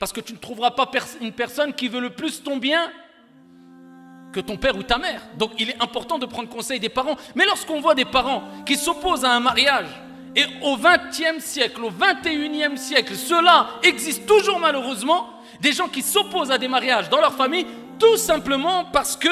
parce que tu ne trouveras pas une personne qui veut le plus ton bien que ton père ou ta mère. Donc il est important de prendre conseil des parents. Mais lorsqu'on voit des parents qui s'opposent à un mariage, et au XXe siècle, au XXIe siècle, cela existe toujours malheureusement, des gens qui s'opposent à des mariages dans leur famille, tout simplement parce que,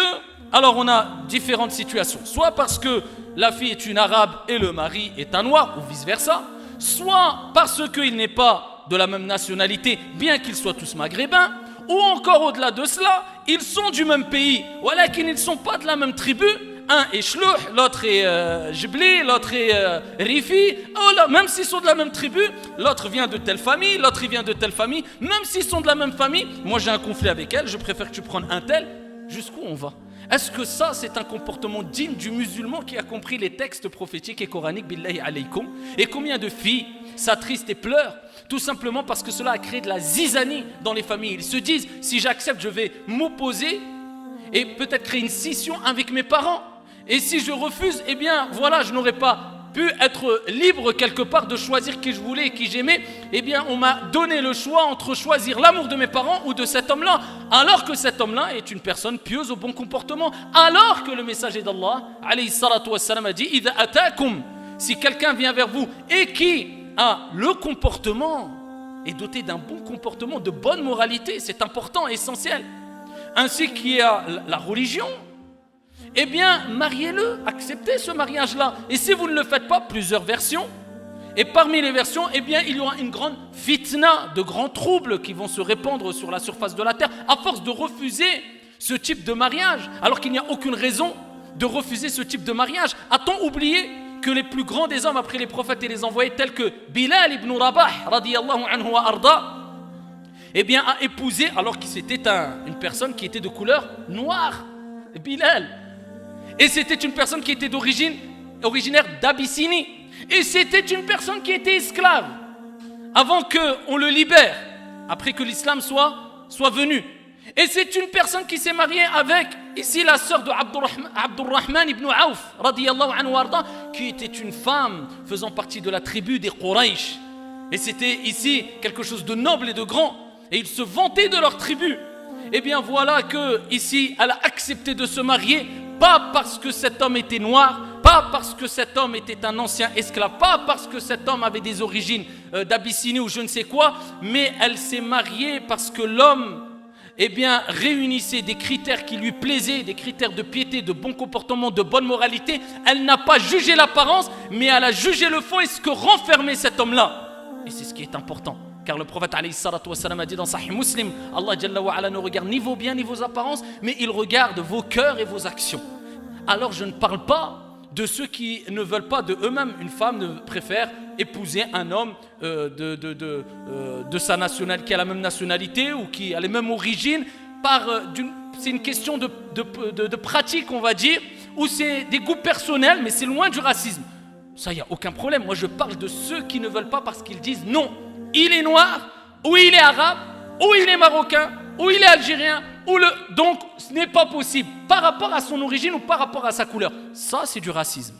alors on a différentes situations, soit parce que la fille est une arabe et le mari est un noir, ou vice versa, soit parce qu'il n'est pas de la même nationalité, bien qu'ils soient tous maghrébins, ou encore au-delà de cela, ils sont du même pays, voilà qu'ils ne sont pas de la même tribu. Un est Shlouh, l'autre est Jibli, l'autre est Rifi. Oh là, même s'ils sont de la même tribu, l'autre vient de telle famille, l'autre vient de telle famille. Même s'ils sont de la même famille, moi j'ai un conflit avec elle, je préfère que tu prennes un tel. Jusqu'où on va? Est-ce que ça, c'est un comportement digne du musulman qui a compris les textes prophétiques et coraniques, billahi alaykoum? Et combien de filles s'attristent et pleurent tout simplement parce que cela a créé de la zizanie dans les familles. Ils se disent, si j'accepte, je vais m'opposer et peut-être créer une scission avec mes parents. Et si je refuse, eh bien voilà, je n'aurais pas pu être libre quelque part de choisir qui je voulais et qui j'aimais. Eh bien on m'a donné le choix entre choisir l'amour de mes parents ou de cet homme-là, alors que cet homme-là est une personne pieuse au bon comportement, alors que le messager d'Allah alayhi salatu wassalam a dit « Idha atakum » si quelqu'un vient vers vous et qui a le comportement, est doté d'un bon comportement, de bonne moralité, c'est important, essentiel, ainsi qu'il y a la religion, eh bien, mariez-le, acceptez ce mariage-là. Et si vous ne le faites pas, plusieurs versions. Et parmi les versions, eh bien, il y aura une grande fitna, de grands troubles qui vont se répandre sur la surface de la terre, à force de refuser ce type de mariage, alors qu'il n'y a aucune raison de refuser ce type de mariage. A-t-on oublié que les plus grands des hommes après les prophètes et les envoyés, tels que Bilal ibn Rabah, radiyallahu anhu wa arda, eh bien, a épousé, alors que c'était une personne qui était de couleur noire, Bilal. Et c'était une personne qui était originaire d'Abyssinie. Et c'était une personne qui était esclave. Avant qu'on le libère, après que l'islam soit venu. Et c'est une personne qui s'est mariée avec, ici, la sœur de Abdurrahman ibn Auf, radiyallahu anhu arda, qui était une femme faisant partie de la tribu des Quraysh. Et c'était ici quelque chose de noble et de grand. Et ils se vantaient de leur tribu. Et bien voilà que ici, elle a accepté de se marier, pas parce que cet homme était noir, pas parce que cet homme était un ancien esclave, pas parce que cet homme avait des origines d'Abyssinie ou je ne sais quoi, mais elle s'est mariée parce que l'homme, eh bien, réunissait des critères qui lui plaisaient, des critères de piété, de bon comportement, de bonne moralité. Elle n'a pas jugé l'apparence, mais elle a jugé le fond et ce que renfermait cet homme-là. Et c'est ce qui est important. Car le prophète alayhi salatu wassalam a dit dans Sahih Muslim, Allah Jalla wa ala ne regarde ni vos biens ni vos apparences, mais il regarde vos cœurs et vos actions. Alors je ne parle pas de ceux qui ne veulent pas de eux-mêmes. Une femme préfère épouser un homme de sa nationalité, qui a la même nationalité ou qui a les mêmes origines. C'est une question de pratique, on va dire, ou c'est des goûts personnels, mais c'est loin du racisme. Ça, il n'y a aucun problème. Moi, je parle de ceux qui ne veulent pas parce qu'ils disent non. Il est noir, ou il est arabe, ou il est marocain, ou il est algérien, donc ce n'est pas possible par rapport à son origine ou par rapport à sa couleur. Ça, c'est du racisme.